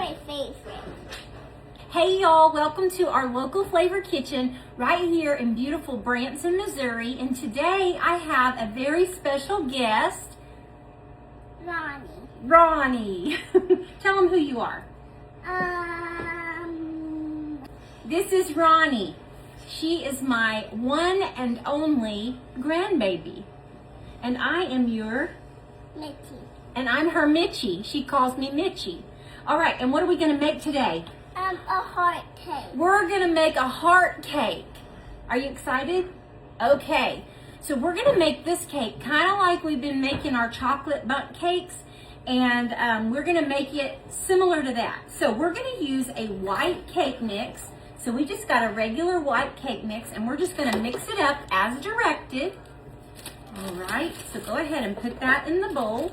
my favorite. Hey y'all, welcome to our local flavor kitchen right here in beautiful Branson, Missouri. And today I have a very special guest, Ronnie. Tell them who you are. This is Ronnie. She is my one and only grandbaby. And I am your Mitchie. And I'm her Mitchie. She calls me Mitchie. All right, and what are we going to make today? A heart cake. We're going to make a heart cake. Are you excited? Okay. So we're going to make this cake kind of like we've been making our chocolate bundt cakes. And we're going to make it similar to that. So we're going to use a white cake mix. So we just got a regular white cake mix. And we're just going to mix it up as directed. All right. So go ahead and put that in the bowl.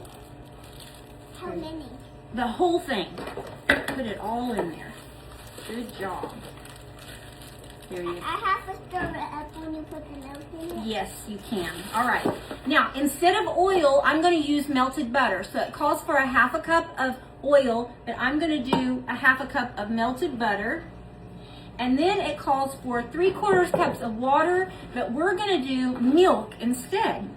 How many? The whole thing. Put it all in there. Good job. Here you go. I have to stir it up when you put the milk in it? Yes, you can. All right. Now, instead of oil, I'm going to use melted butter. So it calls for a half a cup of oil, but I'm going to do a half a cup of melted butter. And then it calls for 3/4 cups of water, but we're going to do milk instead.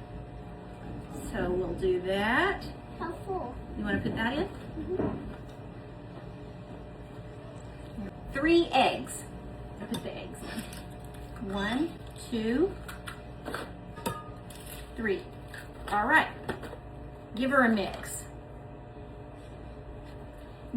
So we'll do that. How full? You want to put that in? Mm-hmm. 3 eggs. I put the eggs in. 1, 2, 3. All right. Give her a mix.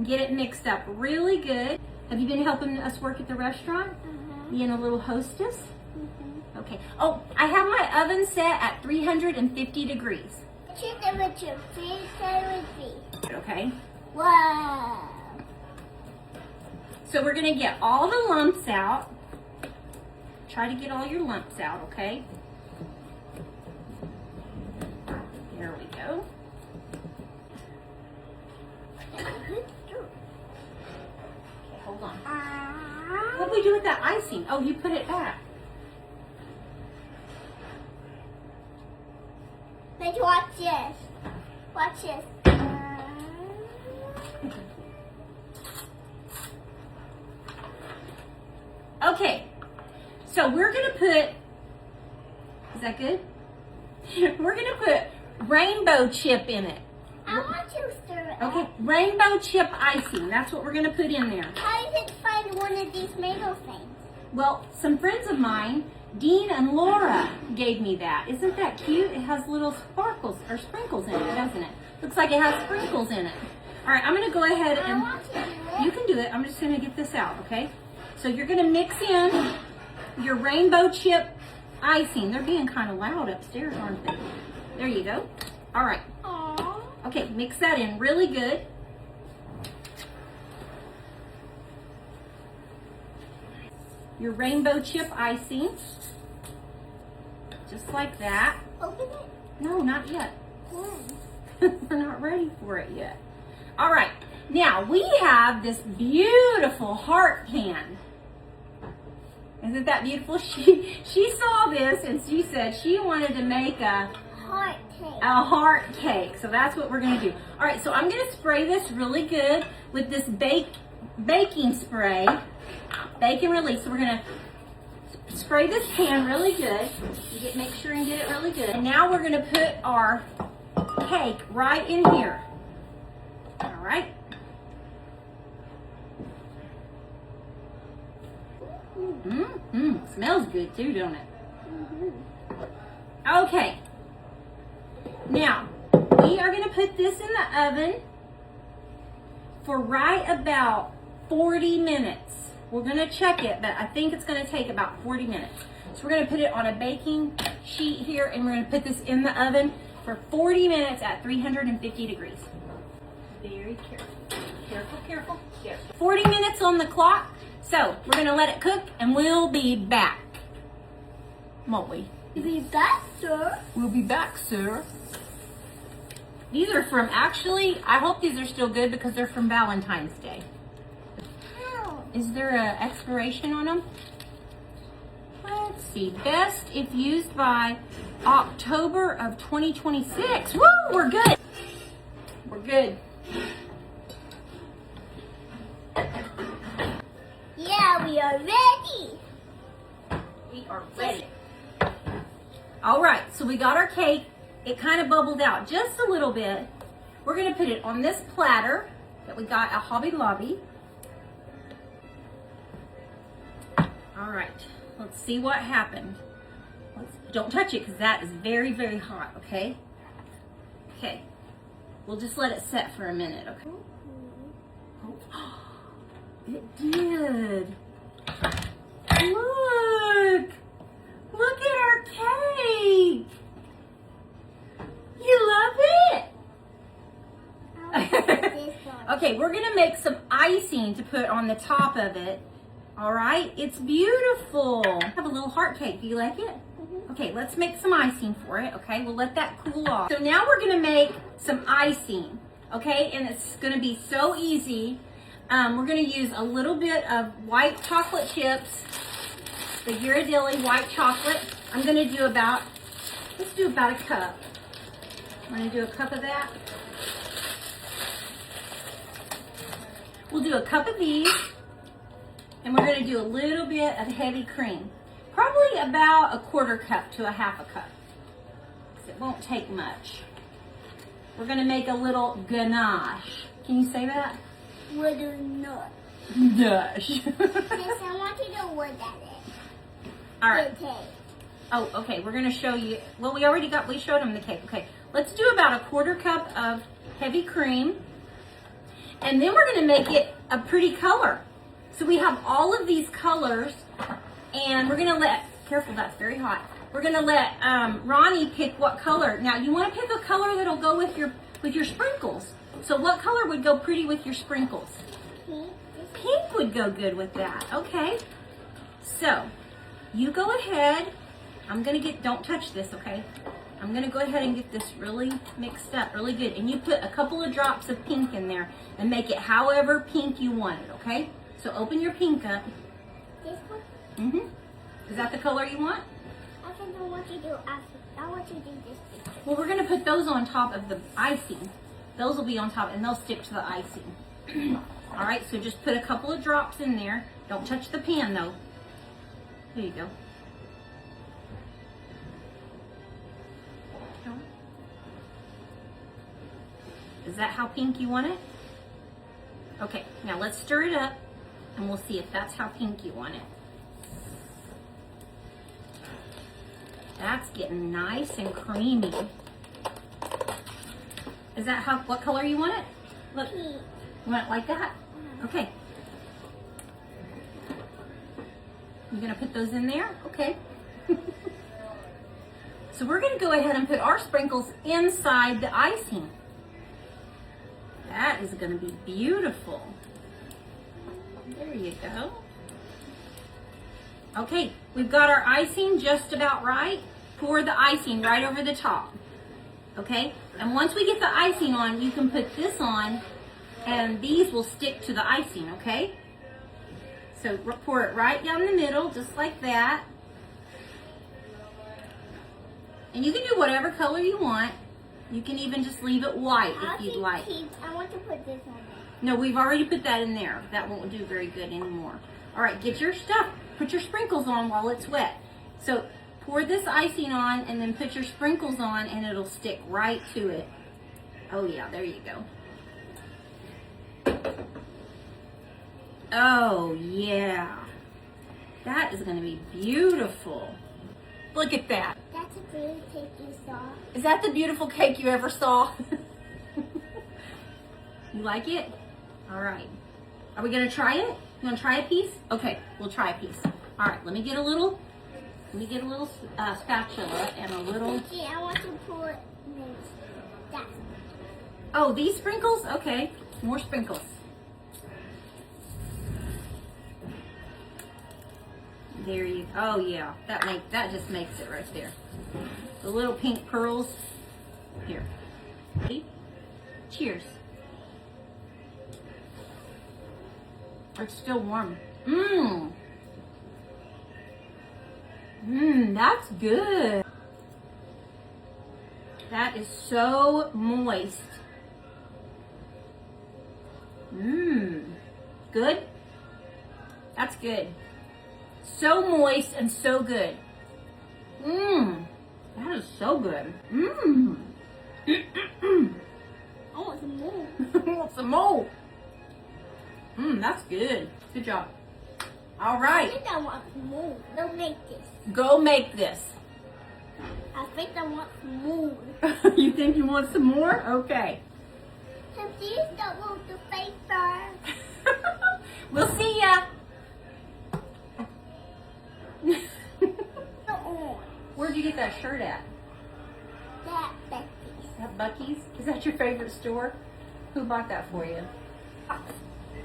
Get it mixed up really good. Have you been helping us work at the restaurant? Mm-hmm. Being a little hostess? Mm-hmm. Okay. Oh, I have my oven set at 350 degrees. Chicken with your favorite beef. Okay. Wow. So we're going to get all the lumps out. Try to get all your lumps out, okay? There we go. Okay, hold on. What do we do with that icing? Oh, you put it back. Let's watch this. Watch this. Okay, so we're going to put, is that good? We're going to put rainbow chip in it. I want to stir it Okay, up. rainbow chip icing. That's what we're going to put in there. How did it find one of these mango things? Well, some friends of mine, Dean and Laura, gave me that. Isn't that cute? It has little sparkles or sprinkles in it, doesn't it? Looks like it has sprinkles in it. All right, I'm going to go ahead I and want to do it. you can do it. I'm just going to get this out, okay? So you're going to mix in your rainbow chip icing. They're being kind of loud upstairs, aren't they? There you go. All right. Aww. Okay, mix that in really good. Your rainbow chip icing. Just like that. Open it. No, not yet. When? We're not ready for it yet. All right. Now, we have this beautiful heart pan. Isn't that beautiful? She saw this and she said she wanted to make a heart cake. So that's what we're going to do. All right, so I'm going to spray this really good with this baking spray. Bake and release. So we're going to spray this pan really good. Make sure and get it really good. And now we're going to put our cake right in here. All right. Smells good too, don't it? Mm-hmm. Okay. Now, we are going to put this in the oven for right about 40 minutes. We're going to check it, but I think it's going to take about 40 minutes. So we're going to put it on a baking sheet here, and we're going to put this in the oven for 40 minutes at 350 degrees. Very careful. Careful, careful, careful. 40 minutes on the clock. So we're going to let it cook, and we'll be back. Won't we? You'll be back, sir. We'll be back, sir. These are from, actually, I hope these are still good because they're from Valentine's Day. How? Is there an expiration on them? Let's see. Best if used by October of 2026. Woo, we're good. We're good. We are ready. We are ready. All right, so we got our cake. It kind of bubbled out just a little bit. We're gonna put it on this platter that we got at Hobby Lobby. All right, let's see what happened. Don't touch it because that is very, very hot, okay? Okay, we'll just let it set for a minute, okay? Oh, it did. Look at our cake. You love it? Okay, we're gonna make some icing to put on the top of it. All right, it's beautiful. I have a little heart cake. Do you like it? Okay, let's make some icing for it. Okay, we'll let that cool off. So now we're gonna make some icing. Okay, and it's gonna be so easy. We're gonna use a little bit of white chocolate chips, the Ghirardelli white chocolate. I'm gonna do about, let's do about a cup. I'm gonna do a cup of that. We'll do a cup of these, and we're gonna do a little bit of heavy cream. Probably about a 1/4 cup to a 1/2 cup, because it won't take much. We're gonna make a little ganache. Can you say that? We do not. Ganache. Yes, I want you to look at it. All right. Okay. Oh, okay, we're gonna show you, well, we showed them the cake. Okay, let's do about a 1/4 cup of heavy cream. And then we're gonna make it a pretty color. So we have all of these colors, and we're gonna let, careful, that's very hot. We're gonna let Ronnie pick what color. Now you wanna pick a color that'll go with your sprinkles. So what color would go pretty with your sprinkles? Pink. Pink would go good with that, okay. So, you go ahead. I'm gonna don't touch this, okay? I'm gonna go ahead and get this really mixed up, really good. And you put a couple of drops of pink in there and make it however pink you want it, okay? So open your pink up. This one? Mm-hmm. Is that the color you want? I don't know what to do after. I want to do this picture. Well, we're gonna put those on top of the icing. Those will be on top and they'll stick to the icing. All right, so just put a couple of drops in there. Don't touch the pan though. There you go. Is that how pink you want it? Okay, now let's stir it up and we'll see if that's how pink you want it. That's getting nice and creamy. Is that what color you want it? Look, Pink. you want it like that? Okay. You gonna put those in there? Okay. So we're gonna go ahead and put our sprinkles inside the icing. That is gonna be beautiful. There you go. Okay, we've got our icing just about right. Pour the icing right over the top. Okay, and once we get the icing on, you can put this on and these will stick to the icing, okay? So pour it right down the middle, just like that. And you can do whatever color you want. You can even just leave it white if you'd like. Pink. I want to put this on there. No, we've already put that in there. That won't do very good anymore. All right, get your stuff. Put your sprinkles on while it's wet. So pour this icing on and then put your sprinkles on and it'll stick right to it. Oh yeah, there you go. Oh yeah. That is gonna be beautiful. Look at that. That's a pretty cake you saw. Is that the beautiful cake you ever saw? You like it? All right. Are we gonna try it? You wanna try a piece? Okay, we'll try a piece. All right, let me get a little spatula and a little. See, I want to put that. Oh, these sprinkles? Okay, more sprinkles. There you go. Oh yeah, that just makes it right there. The little pink pearls. Here. Ready? Cheers. It's still warm. Mmm. Mmm, that's good. That is so moist. Mmm. Good? That's good. So moist and so good. Mmm. That is so good. Mmm. I want some more. I want some more. Mmm, that's good. Good job. All I right. think I want some more. Don't make this. Go make this. I think I want some more. You think you want some more? Okay. So please don't move the paper. We'll see ya. Go on. Where'd you get that shirt at? That Becky's. At Bucky's? Is that your favorite store? Who bought that for you? Pops?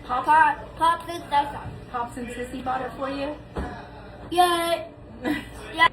Pop this stuff. Pops and Sissy bought it for you? Yeah. Yeah.